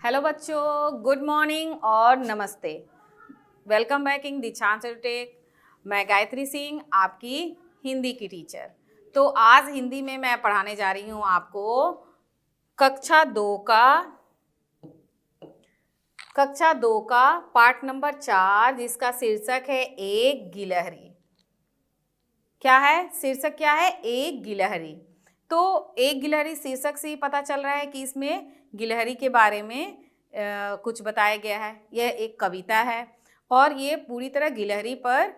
Hello बच्चों, good morning और नमस्ते। वेलकम बैक इन दीक्षांत टेक। मैं गायत्री सिंह, आपकी हिंदी की टीचर। तो आज हिंदी में मैं पढ़ाने जा रही हूँ आपको कक्षा दो का पाठ नंबर 4, जिसका शीर्षक है एक गिलहरी। क्या है शीर्षक? क्या है? एक गिलहरी। तो एक गिलहरी शीर्षक से ही पता चल रहा है कि इसमें गिलहरी के बारे में कुछ बताया गया है। यह एक कविता है और ये पूरी तरह गिलहरी पर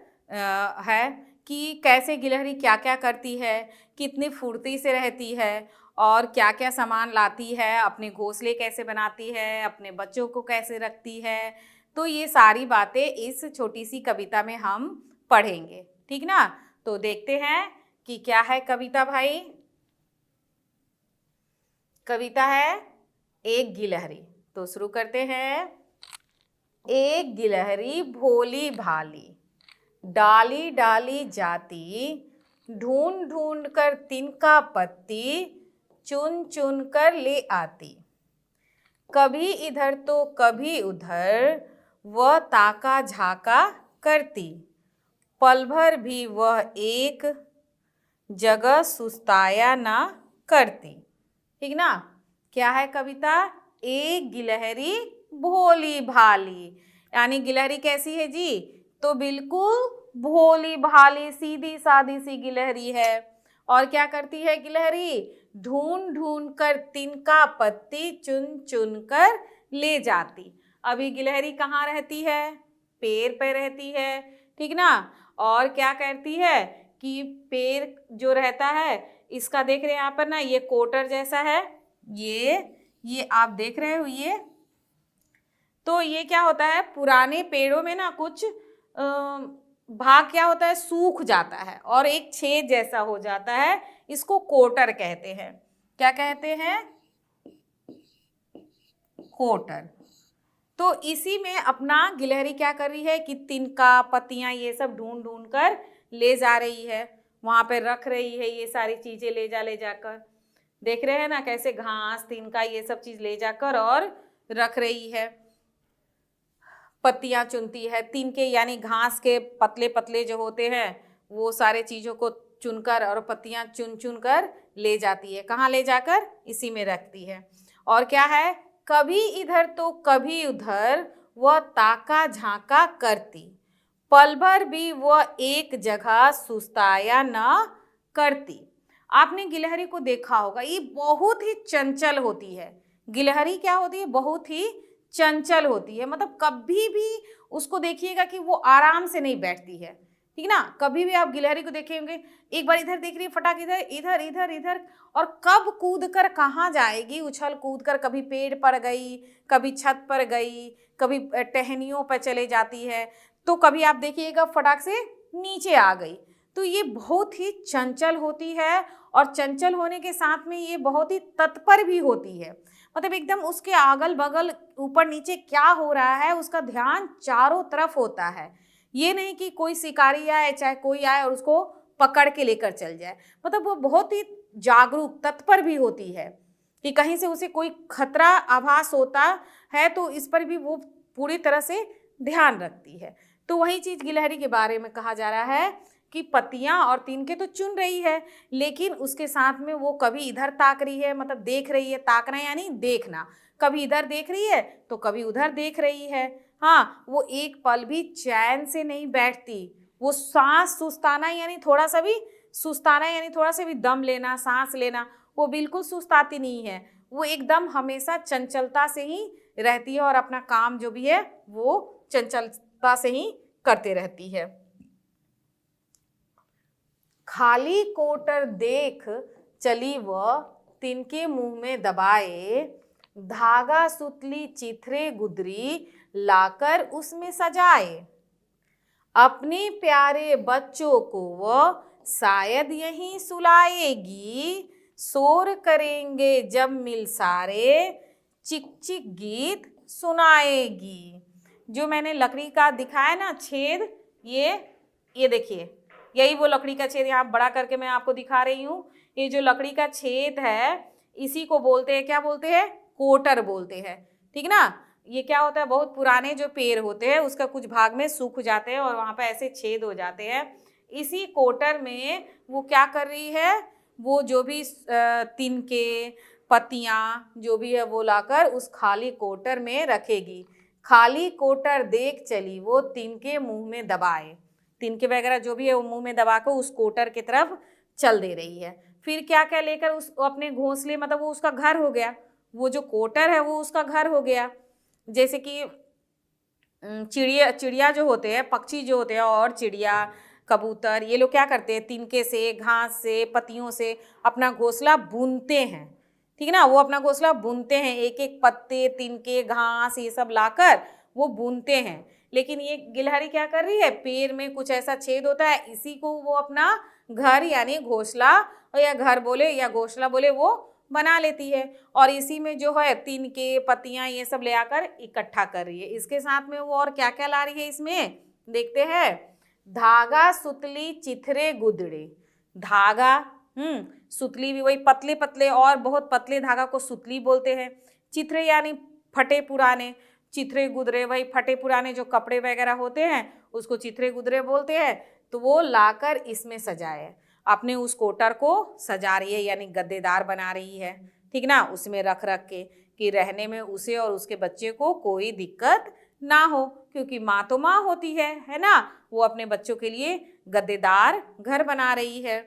है कि कैसे गिलहरी क्या क्या करती है, कितनी फुर्ती से रहती है और क्या क्या सामान लाती है, अपने घोंसले कैसे बनाती है, अपने बच्चों को कैसे रखती है। तो ये सारी बातें इस छोटी सी कविता में हम पढ़ेंगे, ठीक ना। तो देखते हैं कि क्या है कविता भाई। कविता है एक गिलहरी। तो शुरू करते हैं। एक गिलहरी भोली भाली, डाली डाली जाती, ढूंढ ढूंढ कर तिनका पत्ती, चुन चुन कर ले आती। कभी इधर तो कभी उधर वह ताका झाका करती, पल भर भी वह एक जगह सुस्ताया ना करती। ठीक ना। क्या है कविता? एक गिलहरी भोली भाली, यानी गिलहरी कैसी है जी? तो बिल्कुल भोली भाली सीधी सादी सी गिलहरी है। और क्या करती है गिलहरी? ढूंढ ढूंढ कर तिनका पत्ती चुन चुन कर ले जाती। अभी गिलहरी कहाँ रहती है? पेड़ पे रहती है, ठीक ना। और क्या करती है कि पेड़ जो रहता है इसका देख रहे हैं यहाँ पर ना, ये कोटर जैसा है, ये आप देख रहे हो ये। तो ये क्या होता है, पुराने पेड़ों में ना कुछ भाग क्या होता है, सूख जाता है और एक छेद जैसा हो जाता है। इसको कोटर कहते हैं। क्या कहते हैं? कोटर। तो इसी में अपना गिलहरी क्या कर रही है कि तिनका पत्तियां ये सब ढूंढ ढूंढ कर ले जा रही है, वहां पे रख रही है ये सारी चीजें ले जाकर। देख रहे हैं ना कैसे घास तिनका ये सब चीज ले जाकर और रख रही है। पत्तियां चुनती है, तिनके यानी घास के पतले पतले जो होते हैं वो सारे चीजों को चुनकर और पत्तियां चुन चुन कर ले जाती है। कहाँ ले जाकर? इसी में रखती है। और क्या है? कभी इधर तो कभी उधर वह ताका झांका करती, पल भर भी वह एक जगह सुस्ताया न करती। आपने गिलहरी को देखा होगा, ये बहुत ही चंचल होती है। गिलहरी क्या होती है? बहुत ही चंचल होती है। मतलब कभी भी उसको देखिएगा कि वो आराम से नहीं बैठती है, ठीक ना। कभी भी आप गिलहरी को देखेंगे, एक बार इधर देख रही है, फटाक इधर इधर इधर इधर, और कब कूद कर कहाँ जाएगी, उछल कूद कर कभी पेड़ पर गई, कभी छत पर गई, कभी टहनियों पर चले जाती है, तो कभी आप देखिएगा फटाक से नीचे आ गई। तो ये बहुत ही चंचल होती है और चंचल होने के साथ में ये बहुत ही तत्पर भी होती है। मतलब एकदम उसके अगल बगल ऊपर नीचे क्या हो रहा है उसका ध्यान चारों तरफ होता है। ये नहीं कि कोई शिकारी आए चाहे कोई आए और उसको पकड़ के लेकर चल जाए। मतलब वो बहुत ही जागरूक तत्पर भी होती है कि कहीं से उसे कोई खतरा आभास होता है तो इस पर भी वो पूरी तरह से ध्यान रखती है। तो वही चीज गिलहरी के बारे में कहा जा रहा है कि पत्तियां और तिनके तो चुन रही है, लेकिन उसके साथ में वो कभी इधर ताक रही है, मतलब देख रही है। ताकना यानी देखना, कभी इधर देख रही है तो कभी उधर देख रही है। हाँ, वो एक पल भी चैन से नहीं बैठती। वो सांस सुस्ताना यानी थोड़ा सा भी सुस्ताना यानी थोड़ा सा भी दम लेना, सांस लेना, वो बिल्कुल सुस्ताती नहीं है। वो एकदम हमेशा चंचलता से ही रहती है और अपना काम जो भी है वो चंचलता से ही करते रहती है। खाली कोटर देख चली वह, तिनके मुंह में दबाए, धागा सुतली चिथरे गुदरी लाकर उसमें सजाए। अपने प्यारे बच्चों को वह शायद यहीं सुलाएगी, शोर करेंगे जब मिल सारे, चिक चिक गीत सुनाएगी। जो मैंने लकड़ी का दिखाया ना छेद, ये देखिए, यही वो लकड़ी का छेद, यहाँ बड़ा करके मैं आपको दिखा रही हूँ। ये जो लकड़ी का छेद है इसी को बोलते हैं, क्या बोलते हैं? कोटर बोलते हैं, ठीक ना। ये क्या होता है, बहुत पुराने जो पेड़ होते हैं उसका कुछ भाग में सूख जाते हैं और वहां पे ऐसे छेद हो जाते हैं। इसी कोटर में वो क्या कर रही है, वो जो भी तिनके पत्तियां जो भी है वो लाकर उस खाली कोटर में रखेगी। खाली कोटर देख चली वो तिनके मुंह में दबाए, तिनके वगैरह जो भी है वो मुंह में दबाकर उस कोटर की तरफ चल दे रही है। फिर क्या क्या लेकर उस अपने घोंसले, मतलब वो उसका घर हो गया, वो जो कोटर है वो उसका घर हो गया। जैसे कि चिड़िया चिड़िया जो होते हैं, पक्षी जो होते हैं, और चिड़िया कबूतर, ये लोग क्या करते हैं, तिनके से, घास से, पत्तियों से अपना घोंसला बुनते हैं। ठीक है ना, वो अपना घोंसला बुनते हैं, एक एक पत्ते, तिनके, घास ये सब लाकर वो बुनते हैं। लेकिन ये गिलहरी क्या कर रही है, पेड़ में कुछ ऐसा छेद होता है, इसी को वो अपना घर यानी घोंसला, या घर बोले या घोंसला बोले, वो बना लेती है। और इसी में जो है तिनके पत्तियां ये सब ले आकर इकट्ठा कर रही है। इसके साथ में वो और क्या क्या ला रही है इसमें, देखते हैं। धागा सुतली चिथरे गुदड़े, धागा, सुतली भी वही पतले पतले और बहुत पतले धागा को सुतली बोलते हैं। चिथरे यानी फटे पुराने, चिथरे गुदरे वही फटे पुराने जो कपड़े वगैरह होते हैं उसको चिथरे गुदरे बोलते हैं। तो वो लाकर इसमें सजाए, अपने उस कोटर को सजा रही है यानी गद्देदार बना रही है। ठीक ना, उसमें रख रख के कि रहने में उसे और उसके बच्चे को कोई दिक्कत ना हो, क्योंकि माँ तो माँ होती है ना। वो अपने बच्चों के लिए गद्देदार घर बना रही है।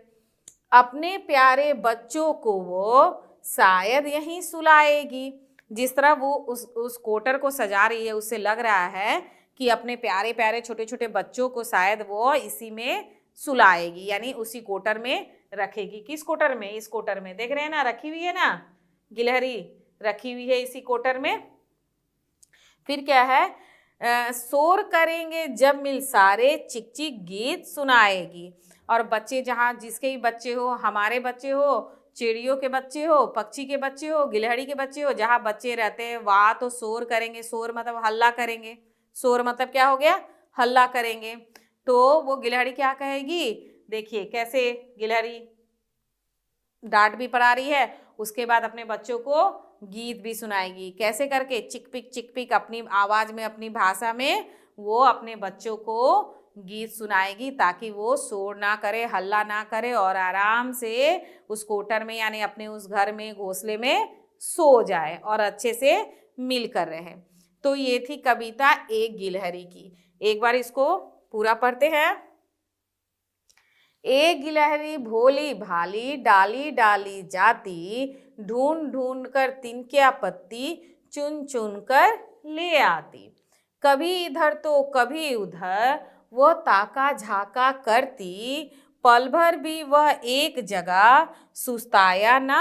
अपने प्यारे बच्चों को वो शायद यहीं सुलाएगी। जिस तरह वो उस कोटर को सजा रही है, उससे लग रहा है कि अपने प्यारे प्यारे छोटे छोटे बच्चों को शायद वो इसी में सुलाएगी, यानी उसी कोटर में रखेगी। किस कोटर में, इस कोटर में, देख रहे हैं ना, रखी हुई है ना, गिलहरी रखी हुई है इसी कोटर में। फिर क्या है, शोर करेंगे जब मिल सारे चिक चिक गीत सुनाएगी। और बच्चे जहाँ जिसके भी बच्चे हो, हमारे बच्चे हो, चिड़ियों के बच्चे हो, पक्षी के बच्चे हो, गिलहरी के बच्चे हो, जहाँ बच्चे रहते हैं वहाँ तो शोर करेंगे। शोर मतलब हल्ला करेंगे, शोर मतलब क्या हो गया, हल्ला करेंगे। तो वो गिलहरी क्या कहेगी, देखिए कैसे गिलहरी डांट भी पड़ा रही है, उसके बाद अपने बच्चों को गीत भी सुनाएगी। कैसे करके, चिक पिक अपनी आवाज में, अपनी भाषा में वो अपने बच्चों को गीत सुनाएगी, ताकि वो शोर ना करे, हल्ला ना करे और आराम से उस कोटर में यानी अपने उस घर में, घोंसले में सो जाए और अच्छे से मिलकर रहे। तो ये थी कविता एक गिलहरी की। एक बार इसको पूरा पढ़ते हैं। एक गिलहरी भोली भाली डाली डाली जाती, ढूंढ ढूंढ कर तिनकिया पत्ती चुन चुन कर ले आती। कभी इधर तो कभी उधर वह ताका झाका करती, पल भर भी वह एक जगह सुस्ताया ना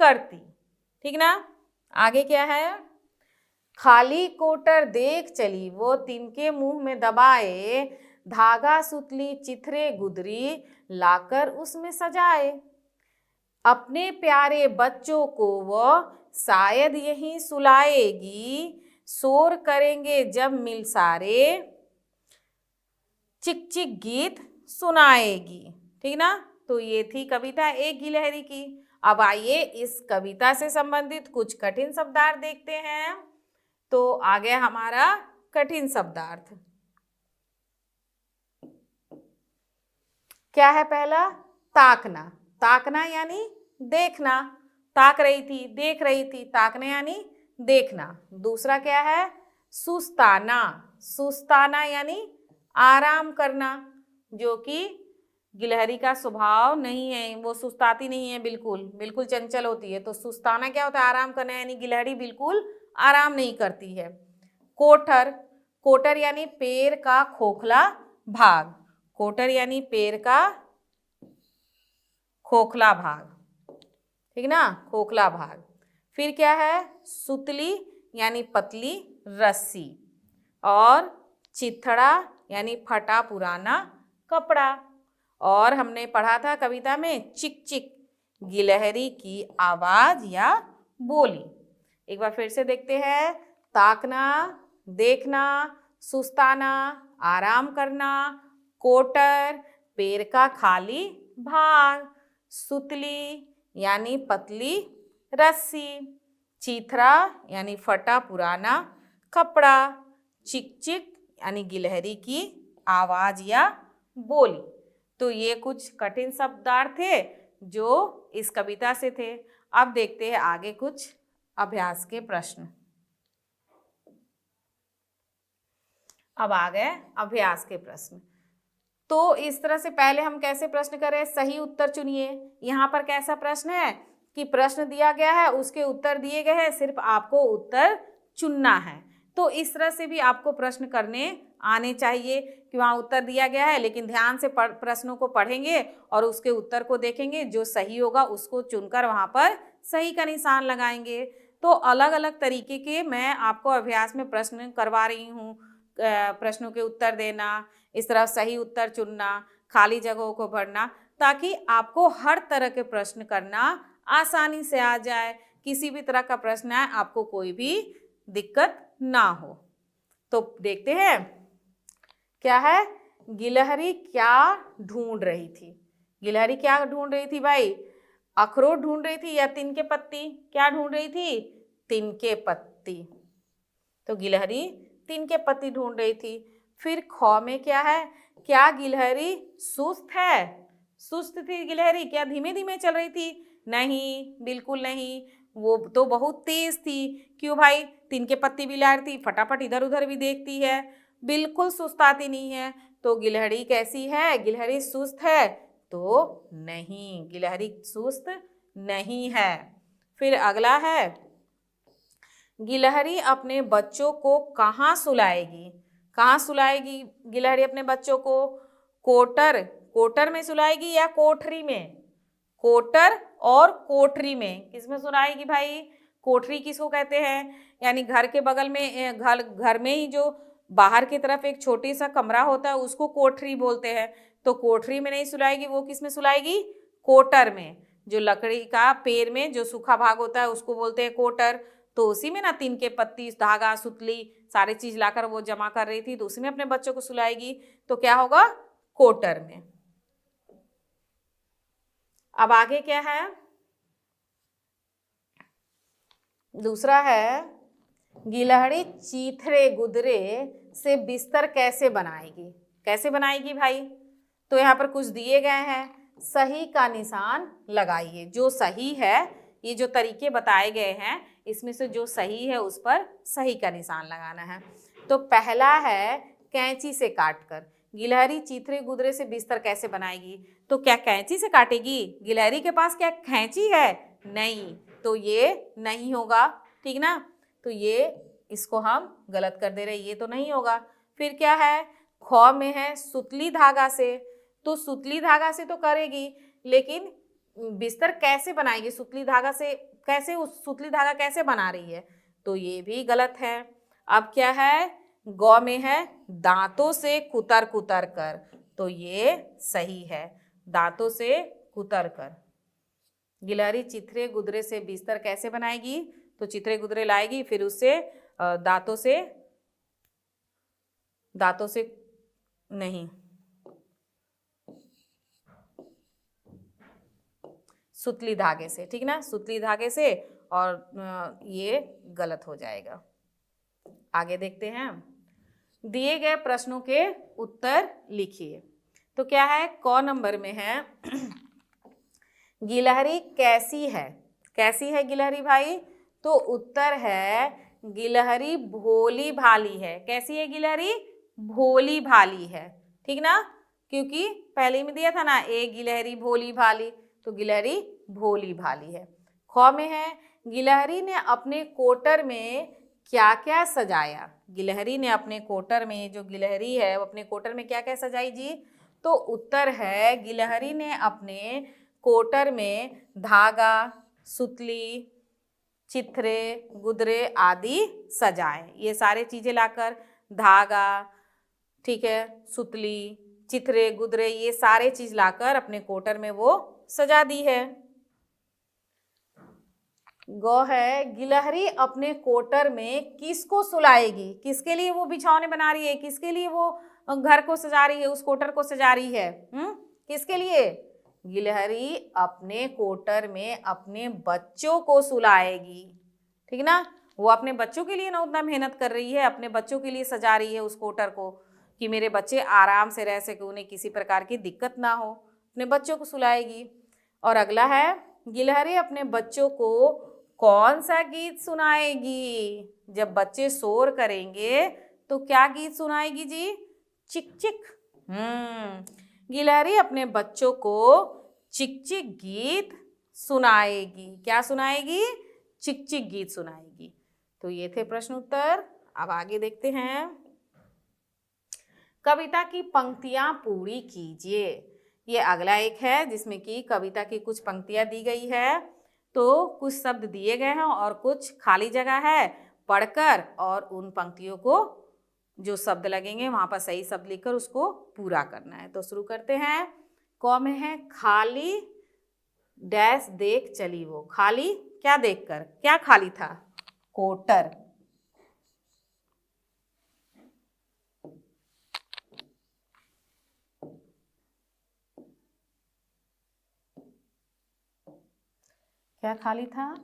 करती। ठीक ना, आगे क्या है, खाली कोटर देख चली वो तिनके मुंह में दबाए, धागा सुतली चिथरे गुदरी लाकर उसमें सजाए। अपने प्यारे बच्चों को वह शायद यहीं सुलाएगी, शोर करेंगे जब मिल सारे चिक चिक गीत सुनाएगी। ठीक ना, तो ये थी कविता एक गिलहरी की। अब आइए इस कविता से संबंधित कुछ कठिन शब्दार्थ देखते हैं। तो आ गया हमारा कठिन शब्दार्थ। क्या है पहला, ताकना। ताकना यानी देखना, ताक रही थी, देख रही थी, ताकना यानी देखना। दूसरा क्या है, सुस्ताना। सुस्ताना यानी आराम करना, जो कि गिलहरी का स्वभाव नहीं है, वो सुस्ताती नहीं है, बिल्कुल बिल्कुल चंचल होती है। तो सुस्ताना क्या होता है, आराम करना, यानी गिलहरी बिल्कुल आराम नहीं करती है। कोटर, कोटर यानी पेड़ का खोखला भाग। कोटर यानी पेड़ का खोखला भाग। ठीक ना, खोखला भाग। फिर क्या है, सुतली यानी पतली रस्सी, और चिथड़ा यानी फटा पुराना कपड़ा। और हमने पढ़ा था कविता में चिक चिक, गिलहरी की आवाज या बोली। एक बार फिर से देखते हैं, ताकना, देखना, सुस्ताना, आराम करना, कोटर, पेड़ का खाली भाग, सुतली यानी पतली रस्सी, चीथरा यानी फटा पुराना कपड़ा, चिक चिक यानी गिलहरी की आवाज या बोली। तो ये कुछ कठिन शब्दार्थ थे जो इस कविता से थे। अब देखते हैं आगे कुछ अभ्यास के प्रश्न। अब आ गए अभ्यास के प्रश्न। तो इस तरह से पहले हम कैसे प्रश्न करें, सही उत्तर चुनिए। यहाँ पर कैसा प्रश्न है कि प्रश्न दिया गया है, उसके उत्तर दिए गए हैं, सिर्फ आपको उत्तर चुनना है। तो इस तरह से भी आपको प्रश्न करने आने चाहिए कि वहाँ उत्तर दिया गया है, लेकिन ध्यान से प्रश्नों को पढ़ेंगे और उसके उत्तर को देखेंगे, जो सही होगा उसको चुनकर वहाँ पर सही का निशान लगाएंगे। तो अलग अलग तरीके के मैं आपको अभ्यास में प्रश्न करवा रही हूँ। प्रश्नों के उत्तर देना, इस तरह सही उत्तर चुनना, खाली जगहों को भरना, ताकि आपको हर तरह के प्रश्न करना आसानी से आ जाए। किसी भी तरह का प्रश्न आए आपको कोई भी दिक्कत ना हो। तो देखते हैं क्या है, गिलहरी क्या ढूंढ रही थी। गिलहरी क्या ढूंढ रही थी भाई, अखरोट ढूंढ रही थी या तिनके पत्ती? क्या ढूंढ रही थी, तिनके पत्ती। तो गिलहरी तिनके पत्ती ढूंढ रही थी। फिर ख में क्या है, क्या गिलहरी सुस्त है? सुस्त थी गिलहरी, क्या धीमे धीमे चल रही थी? नहीं, बिल्कुल नहीं, वो तो बहुत तेज थी। क्यों भाई, तिनके पत्ती भी लाती, फटाफट इधर उधर भी देखती है, बिल्कुल सुस्ताती नहीं है। तो गिलहरी कैसी है, गिलहरी सुस्त है? तो नहीं, गिलहरी सुस्त नहीं है। फिर अगला है, गिलहरी अपने बच्चों को कहाँ सुलाएगी? कहाँ सुलाएगी गिलहरी अपने बच्चों को? कोटर, कोटर में सुलाएगी या कोठरी में? कोटर और कोठरी में, किसमें सुलाएगी भाई? कोठरी किसको कहते हैं? यानी घर के बगल में, घर में ही जो बाहर की तरफ एक छोटी सा कमरा होता है उसको कोठरी बोलते हैं। तो कोठरी में नहीं सुलाएगी, वो किसमें सुलाएगी? कोटर में। जो लकड़ी का पेड़ में जो सूखा भाग होता है उसको बोलते हैं कोटर। तो उसी में ना तिनके पत्ती, धागा, सुतली, सारी चीज लाकर वो जमा कर रही थी, तो उसी में अपने बच्चों को सुलाएगी। तो क्या होगा, कोटर में। अब आगे क्या है, दूसरा है, गिलहरी चीथरे गुदरे से बिस्तर कैसे बनाएगी? कैसे बनाएगी भाई? तो यहाँ पर कुछ दिए गए हैं, सही का निशान लगाइए। जो सही है, ये जो तरीके बताए गए हैं इसमें से जो सही है उस पर सही का निशान लगाना है। तो पहला है, कैंची से काटकर। गिलहरी चीथरे गुदरे से बिस्तर कैसे बनाएगी? तो क्या कैंची से काटेगी? गिलहरी के पास क्या कैंची है? नहीं, तो ये नहीं होगा, ठीक ना। तो ये इसको हम गलत कर दे रहे, ये तो नहीं होगा। फिर क्या है, ख में है सुतली धागा से। तो सुतली धागा से तो करेगी, लेकिन बिस्तर कैसे बनाएगी सुतली धागा से? कैसे, उस सुतली धागा कैसे बना रही है? तो ये भी गलत है। अब क्या है, गौ में है दांतों से कुतर कुतर कर। तो ये सही है, दांतों से कुतर कर। गिलहरी चिथरे गुदरे से बिस्तर कैसे बनाएगी? तो चिथरे गुदरे लाएगी, फिर उससे दांतों से नहीं, सुतली धागे से, ठीक ना, सुतली धागे से। और ये गलत हो जाएगा। आगे देखते हैं, दिए गए प्रश्नों के उत्तर लिखिए। तो क्या है, क नंबर में है गिलहरी कैसी है? कैसी है गिलहरी भाई? तो उत्तर है, गिलहरी भोली भाली है। कैसी है गिलहरी? भोली भाली है, ठीक ना, क्योंकि पहले में दिया था ना, एक गिलहरी भोली भाली, तो गिलहरी भोली भाली है। ख में है, गिलहरी ने अपने कोटर में क्या क्या सजाया? गिलहरी ने अपने कोटर में, जो गिलहरी है वो अपने कोटर में क्या क्या सजाई जी? तो उत्तर है, गिलहरी ने अपने कोटर में धागा, सुतली, चिथरे गुदरे आदि सजाए। ये सारे चीजें लाकर, धागा, ठीक है, सुतली, चिथरे गुदरे, ये सारे चीज लाकर अपने कोटर में वो सजा दी है। गौ है, गिलहरी अपने कोटर में किसको सुलाएगी? किसके लिए वो बिछौने बना रही है? किसके लिए वो घर को सजा रही है, उस कोटर को सजा रही है? किसके लिए? गिलहरी अपने कोटर में अपने बच्चों को सुलाएगी, ठीक ना। वो अपने बच्चों के लिए ना उतना मेहनत कर रही है, अपने बच्चों के लिए सजा रही है उस कोटर को कि मेरे बच्चे आराम से रह सके, उन्हें किसी प्रकार की दिक्कत ना हो, अपने बच्चों को सुलाएगी। और अगला है, गिलहरी अपने बच्चों को कौन सा गीत सुनाएगी? जब बच्चे शोर करेंगे तो क्या गीत सुनाएगी जी? चिक चिक। गिलहरी अपने बच्चों को चिक चिक गीत सुनाएगी। क्या सुनाएगी? चिक चिक गीत सुनाएगी। तो ये थे प्रश्न उत्तर। अब आगे देखते हैं। कविता की पंक्तियां पूरी कीजिए। ये अगला एक है जिसमें कि कविता की कुछ पंक्तियां दी गई है, तो कुछ शब्द दिए गए हैं और कुछ खाली जगह है। पढ़कर और उन पंक्तियों को जो शब्द लगेंगे वहां पर सही शब्द लिखकर उसको पूरा करना है। तो शुरू करते हैं। क में है खाली डैश देख चली वो। खाली क्या देखकर? क्या खाली था? कोटर। क्या खाली था?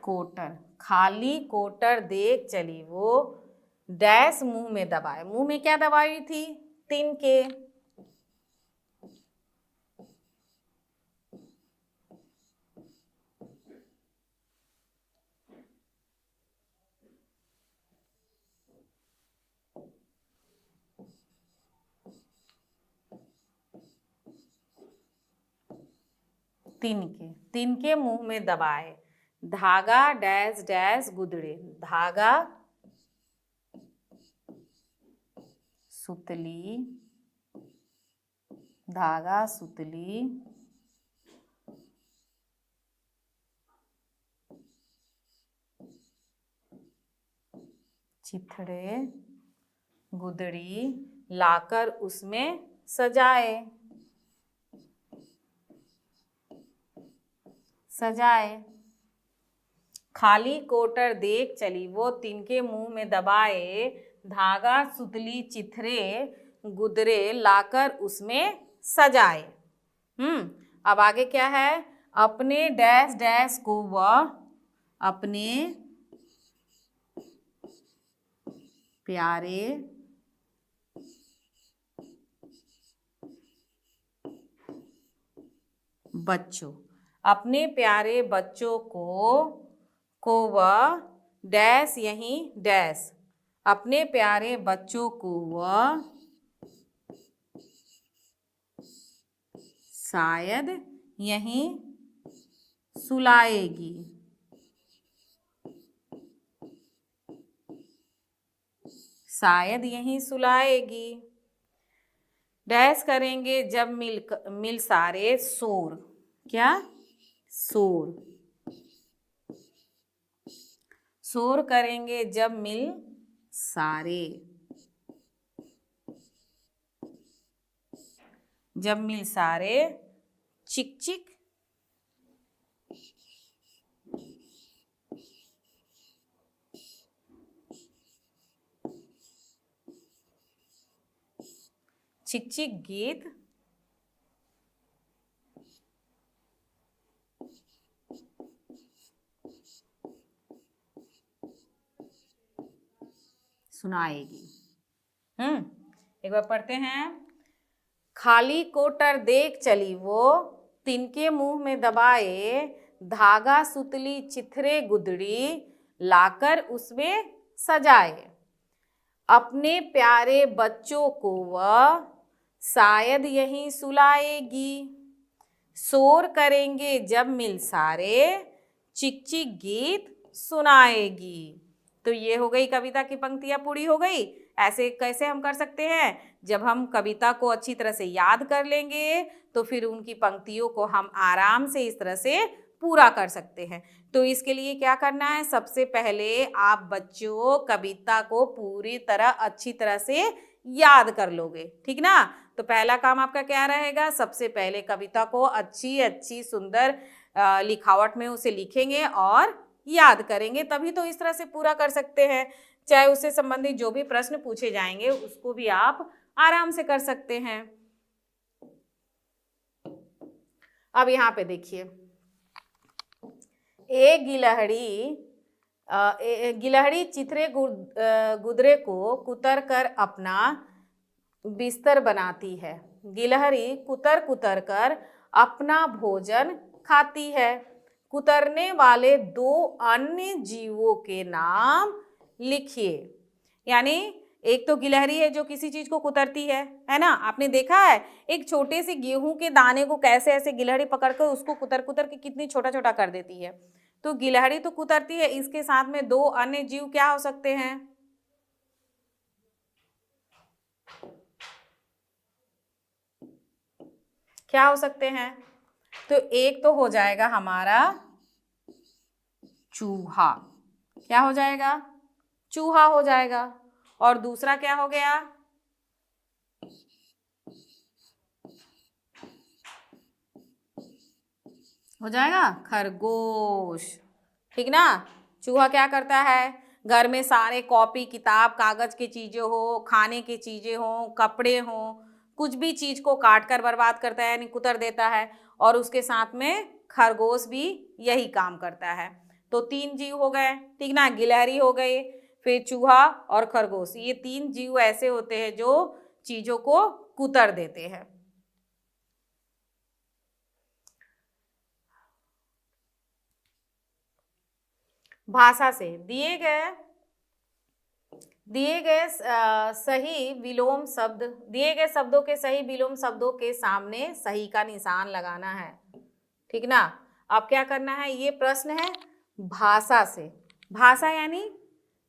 कोटर। खाली कोटर देख चली वो, डैश मुंह में दबाए। मुंह में क्या दबाई थी? तिनके। तिनके। तिनके मुंह में दबाए। धागा डैश डैश गुदड़े। धागा सुतली। धागा सुतली चिथड़े गुदड़ी लाकर उसमें सजाए। सजाए। खाली कोटर देख चली वो, तिनके मुंह में दबाए। धागा सुतली चिथरे गुदरे लाकर उसमें सजाए। अब आगे क्या है? अपने डैश डैश को वह अपने प्यारे बच्चों। अपने प्यारे बच्चों को वह डैश यहीं डैश। अपने प्यारे बच्चों को वह शायद यहीं सुलाएगी। शायद यहीं सुलाएगी। डैश करेंगे जब मिल सारे शोर। क्या? शोर। शोर करेंगे जब मिल सारे। जब मिल सारे चिक चिक चिक चिक गीत सुनाएगी। एक बार पढ़ते हैं। खाली कोटर देख चली वो, तिनके मुंह में दबाए। धागा सुतली चिथरे गुदड़ी लाकर उसमें सजाए। अपने प्यारे बच्चों को वह शायद यहीं सुलाएगी। शोर करेंगे जब मिल सारे, चिक चिक गीत सुनाएगी। तो ये हो गई कविता की पंक्तियां पूरी हो गई। ऐसे कैसे हम कर सकते हैं? जब हम कविता को अच्छी तरह से याद कर लेंगे तो फिर उनकी पंक्तियों को हम आराम से इस तरह से पूरा कर सकते हैं। तो इसके लिए क्या करना है? सबसे पहले आप बच्चों कविता को पूरी तरह अच्छी तरह से याद कर लोगे, ठीक ना। तो पहला काम आपका क्या रहेगा? सबसे पहले कविता को अच्छी सुंदर लिखावट में उसे लिखेंगे और याद करेंगे, तभी तो इस तरह से पूरा कर सकते हैं। चाहे उससे संबंधित जो भी प्रश्न पूछे जाएंगे उसको भी आप आराम से कर सकते हैं। अब यहाँ पे देखिए, एक गिलहरी चिथरे गुदरे को कुतर कर अपना बिस्तर बनाती है। गिलहरी कुतर कुतर कर अपना भोजन खाती है। कुतरने वाले दो अन्य जीवों के नाम लिखिए। यानी एक तो गिलहरी है जो किसी चीज को कुतरती है ना। आपने देखा है एक छोटे से गेहूं के दाने को कैसे ऐसे गिलहरी पकड़कर उसको कुतर कुतर के कितनी छोटा छोटा कर देती है। तो गिलहरी तो कुतरती है, इसके साथ में दो अन्य जीव क्या हो सकते हैं? क्या हो सकते हैं? तो एक तो हो जाएगा हमारा चूहा। क्या हो जाएगा? चूहा हो जाएगा। और दूसरा क्या हो गया? हो जाएगा खरगोश। ठीक ना। चूहा क्या करता है? घर में सारे कॉपी किताब कागज की चीजें हो, खाने की चीजें हो, कपड़े हो, कुछ भी चीज को काट कर बर्बाद करता है यानी कुतर देता है। और उसके साथ में खरगोश भी यही काम करता है। तो तीन जीव हो गए, ठीक ना। गिलहरी हो गई, फिर चूहा और खरगोश। ये तीन जीव ऐसे होते हैं जो चीजों को कुतर देते हैं। भाषा से दिए गए सही विलोम शब्द, दिए गए शब्दों के सही विलोम शब्दों के सामने सही का निशान लगाना है। ठीक ना। अब क्या करना है? ये प्रश्न है भाषा से। भाषा यानी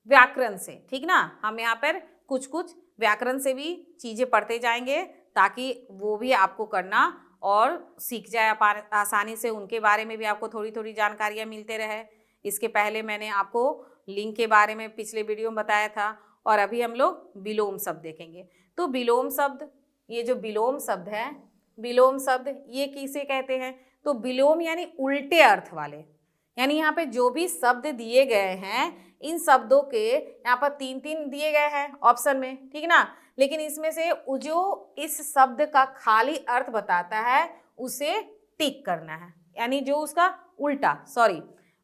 व्याकरण से। ठीक ना। हम यहाँ पर कुछ कुछ व्याकरण से भी चीजें पढ़ते जाएंगे ताकि वो भी आपको करना और सीख जाए आसानी से। उनके बारे में भी आपको थोड़ी थोड़ी जानकारियाँ मिलते रहे। इसके पहले मैंने आपको लिंग के बारे में पिछले वीडियो में बताया था। और अभी हम लोग विलोम शब्द देखेंगे। तो विलोम शब्द, ये जो विलोम शब्द है, विलोम शब्द ये किसे कहते हैं? तो विलोम यानी उल्टे अर्थ वाले। यानी यहाँ पे जो भी शब्द दिए गए हैं, इन शब्दों के यहाँ पर तीन तीन दिए गए हैं ऑप्शन में, ठीक ना। लेकिन इसमें से जो इस शब्द का खाली अर्थ बताता है उसे टिक करना है। यानी जो उसका उल्टा,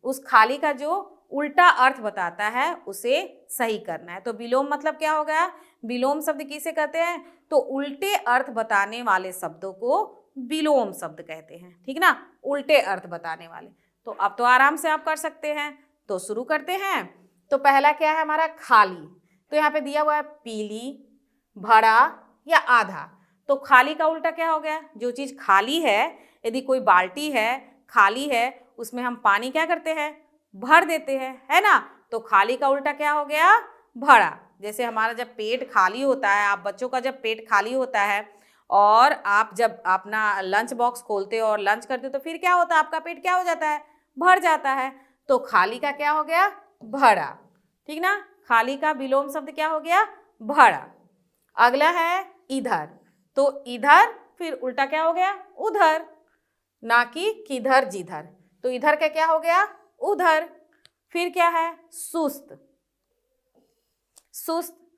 उस खाली का जो उल्टा अर्थ बताता है उसे सही करना है। तो विलोम मतलब क्या हो गया? विलोम शब्द किसे कहते हैं? तो उल्टे अर्थ बताने वाले शब्दों को विलोम शब्द कहते हैं। ठीक ना। उल्टे अर्थ बताने वाले। तो अब तो आराम से आप कर सकते हैं। तो शुरू करते हैं। तो पहला क्या है हमारा? खाली। तो यहाँ पे दिया हुआ है पीली, भरा या आधा। तो खाली का उल्टा क्या हो गया? जो चीज खाली है, यदि कोई बाल्टी है खाली है, उसमें हम पानी क्या करते हैं? भर देते हैं, है ना। तो खाली का उल्टा क्या हो गया? भरा। जैसे हमारा जब पेट खाली होता है, आप बच्चों का जब पेट खाली होता है और आप जब अपना लंच बॉक्स खोलते हो और लंच करते हो तो फिर क्या होता है? आपका पेट क्या हो जाता है? भर जाता है। तो खाली का क्या हो गया? भरा। ठीक ना। खाली का विलोम शब्द क्या हो गया? भरा। अगला है इधर। तो इधर फिर उल्टा क्या हो गया? उधर, ना कि किधर जिधर। तो इधर का क्या हो गया? उधर। फिर क्या है? सुस्त।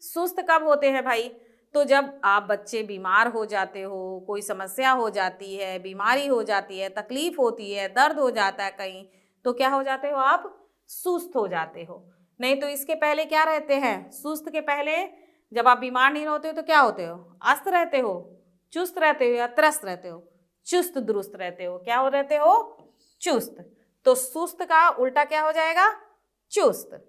सुस्त कब होते हैं भाई? तो जब आप बच्चे बीमार हो जाते हो, कोई समस्या हो जाती है, बीमारी हो जाती है, तकलीफ होती है, दर्द हो जाता है कहीं, तो क्या हो जाते हो आप? सुस्त हो जाते हो। नहीं तो इसके पहले क्या रहते हैं? सुस्त के पहले जब आप बीमार नहीं होते हो तो क्या होते हो? अस्त रहते हो, चुस्त रहते हो या त्रस्त रहते हो? चुस्त दुरुस्त रहते हो। क्या हो रहते हो? चुस्त। तो सुस्त का उल्टा क्या हो जाएगा? चुस्त।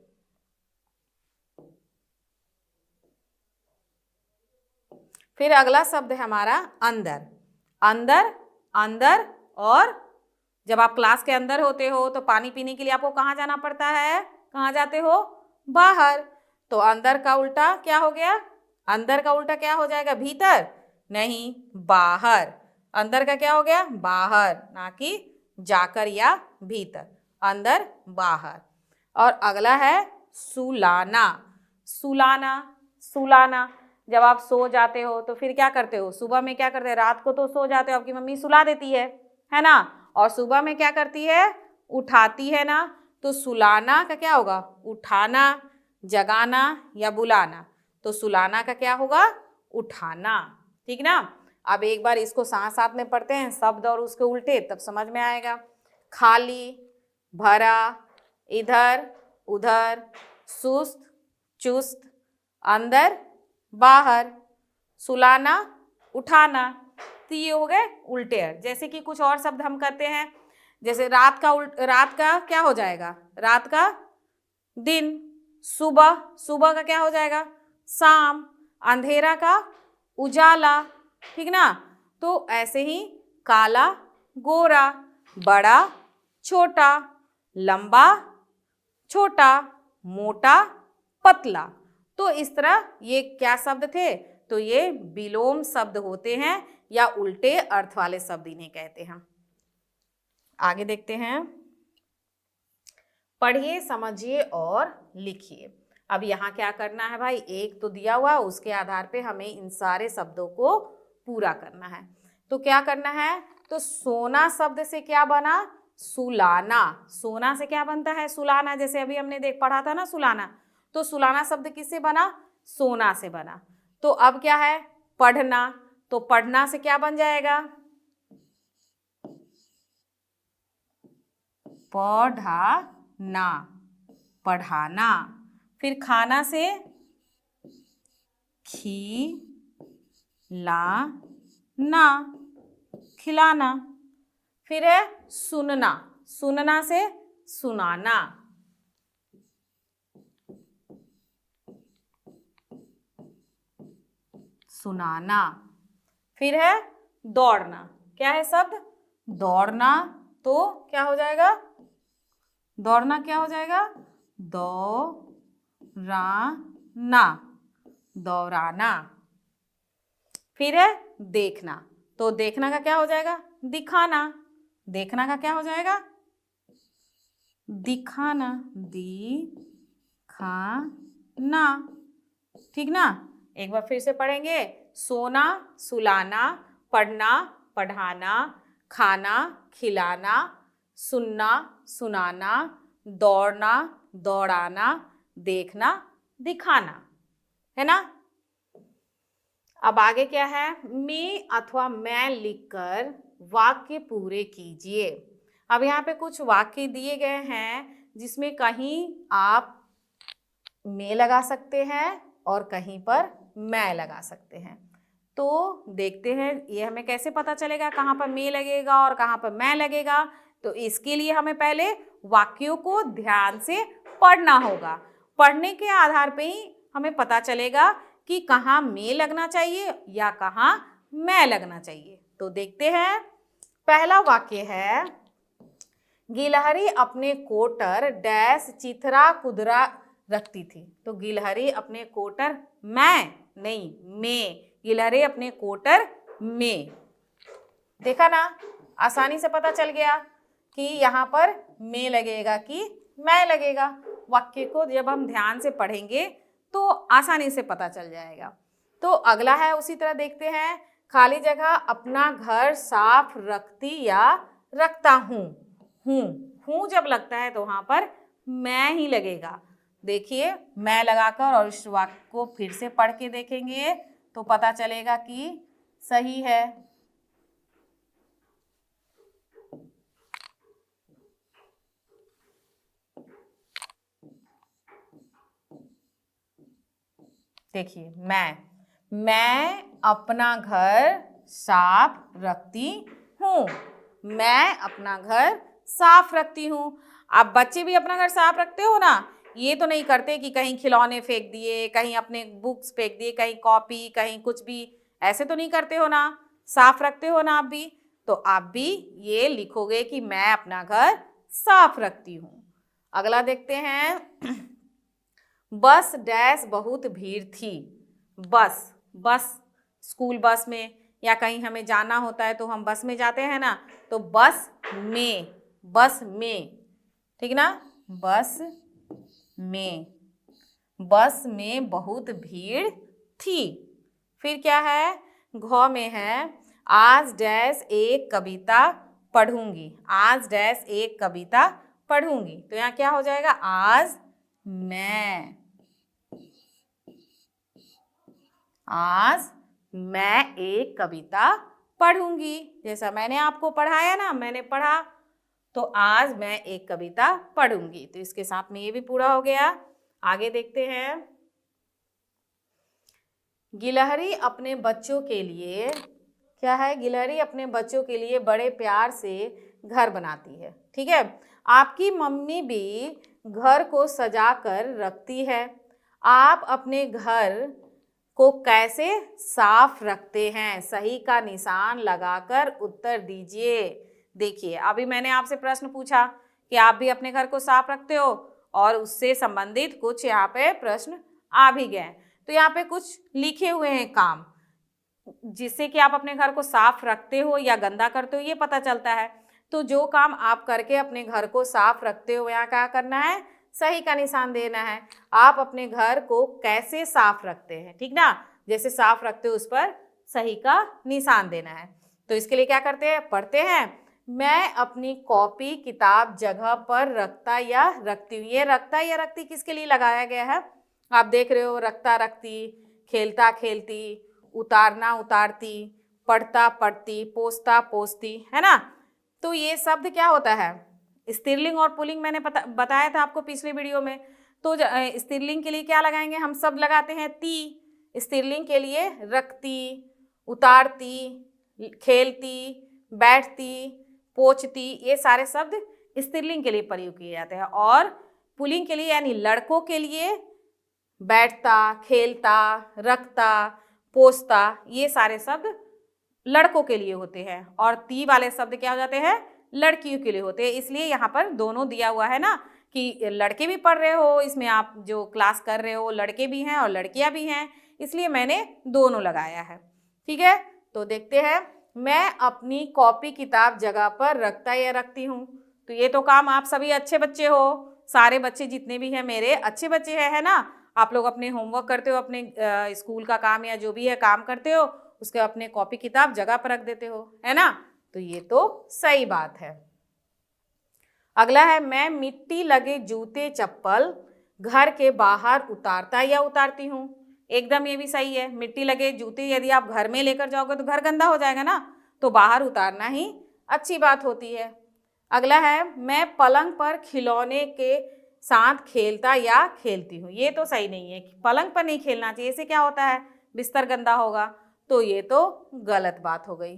फिर अगला शब्द है हमारा अंदर। अंदर, अंदर। और जब आप क्लास के अंदर होते हो तो पानी पीने के लिए आपको कहाँ जाना पड़ता है? कहाँ जाते हो? बाहर। तो अंदर का उल्टा क्या हो गया? अंदर का उल्टा क्या हो जाएगा? भीतर नहीं, बाहर। अंदर का क्या हो गया? बाहर, ना कि जाकर या भीतर। अंदर, बाहर। और अगला है सुलाना। सुलाना, सुलाना। जब आप सो जाते हो तो फिर क्या करते हो? सुबह में क्या करते हैं? रात को तो सो जाते हो, आपकी मम्मी सुला देती है ना। और सुबह में क्या करती है? उठाती है ना। तो सुलाना का क्या होगा? उठाना, जगाना या बुलाना। तो सुलाना का क्या होगा? उठाना। ठीक ना। अब एक बार इसको साथ साथ में पढ़ते हैं शब्द और उसके उल्टे, तब समझ में आएगा। खाली, भरा, इधर उधर, सुस्त चुस्त, अंदर बाहर, सुलाना उठाना। तो ये हो गए उल्टे अर्थ। जैसे कि कुछ और शब्द हम करते हैं, जैसे रात का क्या हो जाएगा? रात का दिन। सुबह का क्या हो जाएगा? शाम। अंधेरा का उजाला। ठीक ना? तो ऐसे ही काला गोरा, बड़ा छोटा, लंबा छोटा, मोटा पतला। तो इस तरह ये क्या शब्द थे? तो ये विलोम शब्द होते हैं या उल्टे अर्थ वाले शब्द इन्हें कहते हैं। आगे देखते हैं, पढ़िए, समझिए और लिखिए। अब यहाँ क्या करना है भाई? एक तो दिया हुआ, उसके आधार पे हमें इन सारे शब्दों को पूरा करना है। तो क्या करना है? तो सोना शब्द से क्या बना? सुलाना। सोना से क्या बनता है? सुलाना। जैसे अभी हमने पढ़ा था ना सुलाना। तो सुलाना शब्द किससे बना? सोना से बना। तो अब क्या है? पढ़ना। तो पढ़ना से क्या बन जाएगा? पढ़ाना, पढ़ाना। फिर खाना से खिलाना, खिलाना। फिर है सुनना। सुनना से सुनाना। सुनाना। फिर है दौड़ना। क्या है शब्द? दौड़ना। तो क्या हो जाएगा? दौड़ना क्या हो जाएगा? दौराना, दौराना। फिर है देखना। तो देखना का क्या हो जाएगा? दिखाना। देखना का क्या हो जाएगा? दिखाना, दिखाना। ठीक ना? एक बार फिर से पढ़ेंगे। सोना, सुलाना, पढ़ना, पढ़ाना, खाना, खिलाना, सुनना, सुनाना, दौड़ना, दौड़ाना, देखना, दिखाना। है ना? अब आगे क्या है? मैं अथवा मैं लिखकर वाक्य पूरे कीजिए। अब यहाँ पे कुछ वाक्य दिए गए हैं जिसमें कहीं आप मैं लगा सकते हैं और कहीं पर मैं लगा सकते हैं। तो देखते हैं ये हमें कैसे पता चलेगा कहाँ पर मैं लगेगा और कहाँ पर मैं लगेगा। तो इसके लिए हमें पहले वाक्यों को ध्यान से पढ़ना होगा। पढ़ने के आधार पे ही हमें पता चलेगा कि कहाँ मैं लगना चाहिए या कहाँ मैं लगना चाहिए। तो देखते हैं, पहला वाक्य है, गिलहरी अपने कोटर डैश चिथरा कुदरा रखती थी। तो गिलहरी अपने कोटर, मैं नहीं, मैं। गिलहरी अपने कोटर में। देखा ना? आसानी से पता चल गया कि यहाँ पर मैं लगेगा कि मैं लगेगा। वाक्य को जब हम ध्यान से पढ़ेंगे तो आसानी से पता चल जाएगा। तो अगला है, उसी तरह देखते हैं, खाली जगह अपना घर साफ रखती या रखता हूँ। हूँ जब लगता है तो वहां पर मैं ही लगेगा। देखिए, मैं लगाकर और इस वाक्य को फिर से पढ़ के देखेंगे तो पता चलेगा कि सही है। देखिए, मैं अपना घर साफ रखती हूँ। मैं अपना घर साफ रखती हूँ। आप बच्चे भी अपना घर साफ रखते हो ना? ये तो नहीं करते कि कहीं खिलौने फेंक दिए, कहीं अपने बुक्स फेंक दिए, कहीं कॉपी, कहीं कुछ भी, ऐसे तो नहीं करते हो ना? साफ रखते हो ना आप भी? तो आप भी ये लिखोगे कि मैं अपना घर साफ रखती हूँ। अगला देखते हैं, बस डैश बहुत भीड़ थी। बस स्कूल बस में या कहीं हमें जाना होता है तो हम बस में जाते हैं ना, तो बस में, ठीक ना? बस में बहुत भीड़ थी। फिर क्या है? घ में है, आज डैश एक कविता पढ़ूंगी। आज डैश एक कविता पढ़ूंगी। तो यहाँ क्या हो जाएगा? आज मैं एक कविता पढ़ूंगी। जैसा मैंने आपको पढ़ाया ना, मैंने पढ़ा, तो आज मैं एक कविता पढ़ूंगी। तो इसके साथ में ये भी पूरा हो गया। आगे देखते हैं। गिलहरी अपने बच्चों के लिए, क्या है, गिलहरी अपने बच्चों के लिए बड़े प्यार से घर बनाती है। ठीक है, आपकी मम्मी भी घर को सजा कर रखती है। आप अपने घर को कैसे साफ रखते हैं? सही का निशान लगाकर उत्तर दीजिए। देखिए, अभी मैंने आपसे प्रश्न पूछा कि आप भी अपने घर को साफ रखते हो, और उससे संबंधित कुछ यहाँ पे प्रश्न आ भी गए। तो यहाँ पे कुछ लिखे हुए हैं काम, जिससे कि आप अपने घर को साफ रखते हो या गंदा करते हो ये पता चलता है। तो जो काम आप करके अपने घर को साफ रखते हो, यहाँ क्या करना है? सही का निशान देना है। आप अपने घर को कैसे साफ रखते हैं, ठीक ना, जैसे साफ रखते हो उस पर सही का निशान देना है। तो इसके लिए क्या करते हैं, पढ़ते हैं। मैं अपनी कॉपी किताब जगह पर रखता या रखती हूँ। ये रखता या रखती किसके लिए लगाया गया है? आप देख रहे हो, रखता रखती, खेलता खेलती, उतारना उतारती, पढ़ता पढ़ती, पोसता पोसती, है ना। तो ये शब्द क्या होता है? स्त्रीलिंग और पुल्लिंग मैंने बताया था आपको पिछले वीडियो में। तो स्त्रीलिंग के लिए क्या लगाएंगे? हम शब्द लगाते हैं ती। स्त्रीलिंग के लिए रखती, उतारती, खेलती, बैठती, पोंछती, ये सारे शब्द स्त्रीलिंग के लिए प्रयोग किए जाते हैं। और पुल्लिंग के लिए यानी लड़कों के लिए बैठता, खेलता, रखता, पोसता, ये सारे शब्द लड़कों के लिए होते हैं। और ती वाले शब्द क्या हो जाते हैं? लड़कियों के लिए होते हैं। इसलिए यहाँ पर दोनों दिया हुआ है ना, कि लड़के भी पढ़ रहे हो, इसमें आप जो क्लास कर रहे हो लड़के भी हैं और लड़कियां भी हैं, इसलिए मैंने दोनों लगाया है। ठीक है, तो देखते हैं। मैं अपनी कॉपी किताब जगह पर रखता या रखती हूँ। तो ये तो काम आप सभी अच्छे बच्चे हो, सारे बच्चे जितने भी हैं मेरे अच्छे बच्चे हैं, है ना। आप लोग अपने होमवर्क करते हो, अपने स्कूल का काम या जो भी है काम करते हो, उसके अपने कॉपी किताब जगह पर रख देते हो, है ना। तो ये तो सही बात है। अगला है, मैं मिट्टी लगे जूते चप्पल घर के बाहर उतारता या उतारती हूँ। एकदम ये भी सही है। मिट्टी लगे जूते यदि आप घर में लेकर जाओगे तो घर गंदा हो जाएगा ना, तो बाहर उतारना ही अच्छी बात होती है। अगला है, मैं पलंग पर खिलौने के साथ खेलता या खेलती हूँ। ये तो सही नहीं है, पलंग पर नहीं खेलना चाहिए, इससे क्या होता है? बिस्तर गंदा होगा, तो ये तो गलत बात हो गई।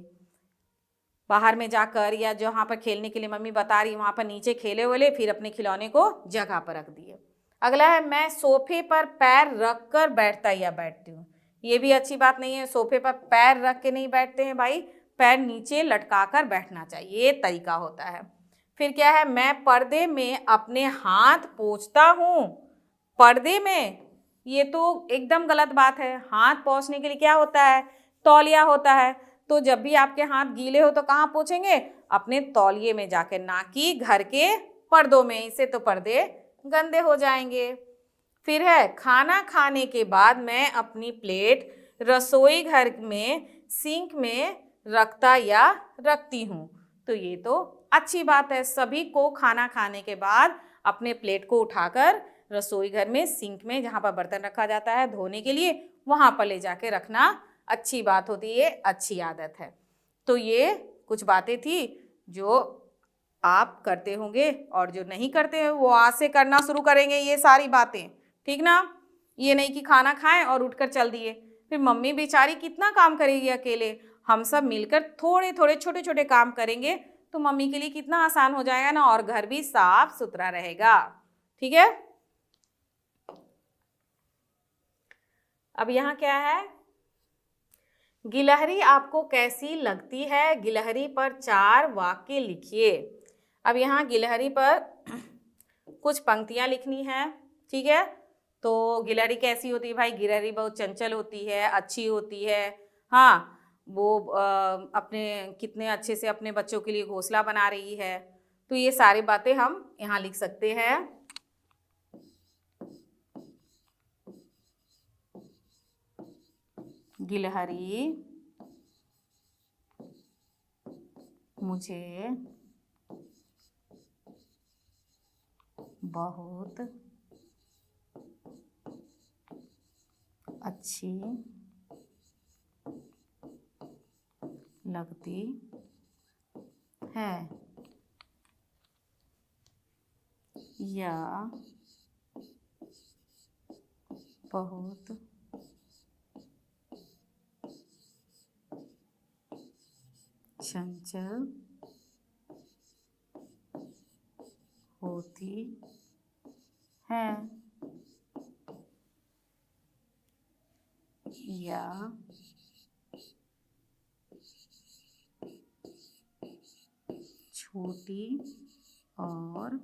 बाहर में जाकर या जहाँ पर खेलने के लिए मम्मी बता रही वहाँ पर नीचे खेले वेले, फिर अपने खिलौने को जगह पर रख दिए। अगला है, मैं सोफे पर पैर रख कर बैठता या बैठती हूँ। ये भी अच्छी बात नहीं है, सोफे पर पैर रख के नहीं बैठते हैं भाई, पैर नीचे लटका कर बैठना चाहिए, ये तरीका होता है। फिर क्या है, मैं पर्दे में अपने हाथ पोंछता हूँ। पर्दे में, ये तो एकदम गलत बात है। हाथ पोंछने के लिए क्या होता है? तौलिया होता है। तो जब भी आपके हाथ गीले हो तो कहाँ पोंछेंगे? अपने तौलिए में जाके, ना कि घर के पर्दों में, इससे तो पर्दे गंदे हो जाएंगे। फिर है, खाना खाने के बाद मैं अपनी प्लेट रसोई घर में सिंक में रखता या रखती हूँ। तो ये तो अच्छी बात है, सभी को खाना खाने के बाद अपने प्लेट को उठाकर रसोई घर में सिंक में, जहाँ पर बर्तन रखा जाता है धोने के लिए, वहाँ पर ले जाके रखना अच्छी बात होती है, अच्छी आदत है। तो ये कुछ बातें थी जो आप करते होंगे, और जो नहीं करते हैं वो आज से करना शुरू करेंगे ये सारी बातें, ठीक ना। ये नहीं कि खाना खाएं और उठकर चल दिए, फिर मम्मी बेचारी कितना काम करेगी अकेले। हम सब मिलकर थोड़े थोड़े छोटे छोटे काम करेंगे तो मम्मी के लिए कितना आसान हो जाएगा ना, और घर भी साफ सुथरा रहेगा। ठीक है, अब यहाँ क्या है, गिलहरी आपको कैसी लगती है? गिलहरी पर 4 वाक्य लिखिए। अब यहाँ गिलहरी पर कुछ पंक्तियाँ लिखनी है, ठीक है। तो गिलहरी कैसी होती है भाई? गिलहरी बहुत चंचल होती है, अच्छी होती है, हाँ, वो अपने कितने अच्छे से अपने बच्चों के लिए घोंसला बना रही है। तो ये सारी बातें हम यहाँ लिख सकते हैं। गिलहरी मुझे बहुत अच्छी लगती है। या बहुत चंचल होती है या छोटी और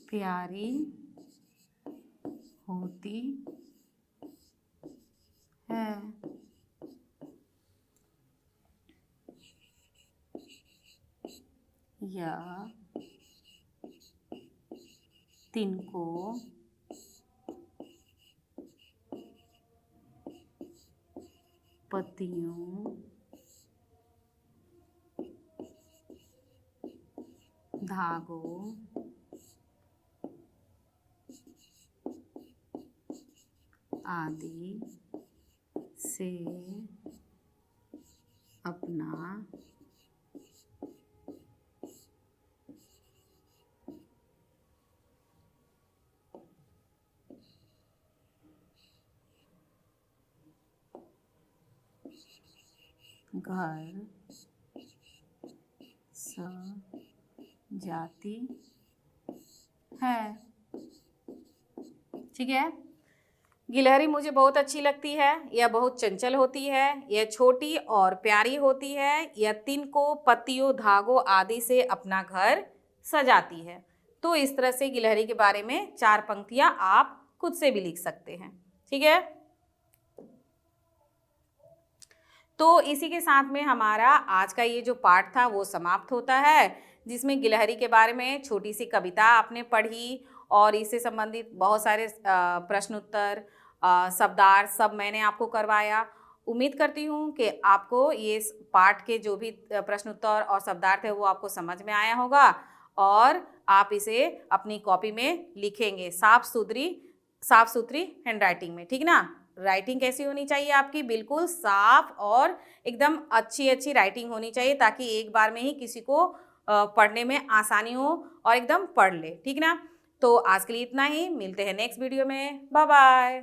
प्यारी होती है। या तिनको पत्तियों धागों आदि से अपना घर सजाती है। ठीक है। गिलहरी मुझे बहुत अच्छी लगती है, यह बहुत चंचल होती है, यह छोटी और प्यारी होती है, यह तिनको पत्तियों धागों आदि से अपना घर सजाती है। तो इस तरह से गिलहरी के बारे में 4 पंक्तियां आप खुद से भी लिख सकते हैं। ठीक है। तो इसी के साथ में हमारा आज का ये जो पाठ था वो समाप्त होता है, जिसमें गिलहरी के बारे में छोटी सी कविता आपने पढ़ी और इससे संबंधित बहुत सारे प्रश्न उत्तर शब्दार्थ सब मैंने आपको करवाया। उम्मीद करती हूँ कि आपको ये पाठ के जो भी प्रश्न उत्तर और शब्दार्थ है वो आपको समझ में आया होगा और आप इसे अपनी कॉपी में लिखेंगे साफ सुथरी हैंडराइटिंग में। ठीक ना। राइटिंग कैसी होनी चाहिए आपकी, बिल्कुल साफ और एकदम अच्छी राइटिंग होनी चाहिए, ताकि एक बार में ही किसी को पढ़ने में आसानी हो और एकदम पढ़ ले। ठीक ना। तो आज के लिए इतना ही, मिलते हैं नेक्स्ट वीडियो में। Bye bye.